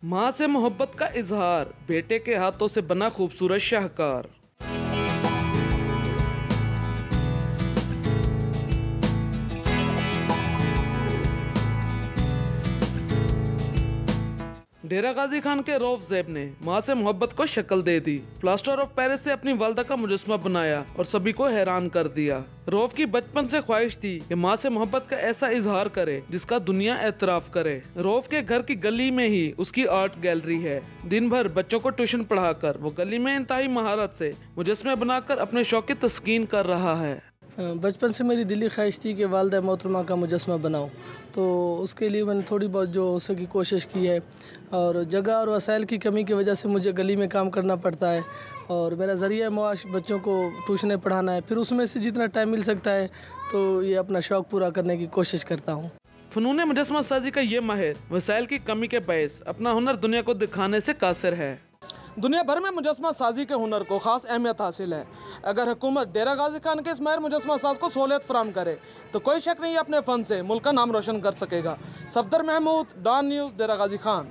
माँ से मोहब्बत का इजहार, बेटे के हाथों से बना खूबसूरत शाहकार। डेरा गाजी खान के रऊफ ज़ैब ने माँ से मोहब्बत को शक्ल दे दी। प्लास्टर ऑफ पेरिस से अपनी वालदा का मुजस्समा बनाया और सभी को हैरान कर दिया। रऊफ की बचपन से ख्वाहिश थी कि माँ से मोहब्बत का ऐसा इजहार करे जिसका दुनिया एतराफ करे। रऊफ के घर की गली में ही उसकी आर्ट गैलरी है। दिन भर बच्चों को ट्यूशन पढ़ाकर वो गली में इंतहाई महारत से मुजस्समे बनाकर अपने शौक की तस्कीन कर रहा है। बचपन से मेरी दिली ख्वाहिश थी कि वालिदा मोहतरमा का मुजस्समा बनाऊं, तो उसके लिए मैंने थोड़ी बहुत जो हो सकी कोशिश की है। और जगह और वसाइल की कमी की वजह से मुझे गली में काम करना पड़ता है और मेरा ज़रिया मुआश बच्चों को ट्यूशनें पढ़ाना है। फिर उसमें से जितना टाइम मिल सकता है तो ये अपना शौक़ पूरा करने की कोशिश करता हूँ। फ़नून मुजस्समा साजी का ये माहिर वसाइल की कमी के बायस अपना हुनर दुनिया को दिखाने से कासिर है। दुनिया भर में मुजस्समा साजी के हुनर को खास अहमियत हासिल है। अगर हुकूमत डेरा गाजी खान के इस माहिर मुजस्समा साज को सहूलियत फराम करे तो कोई शक नहीं अपने फ़न से मुल्क का नाम रोशन कर सकेगा। सफदर महमूद, डॉन न्यूज़, डेरा गाजी खान।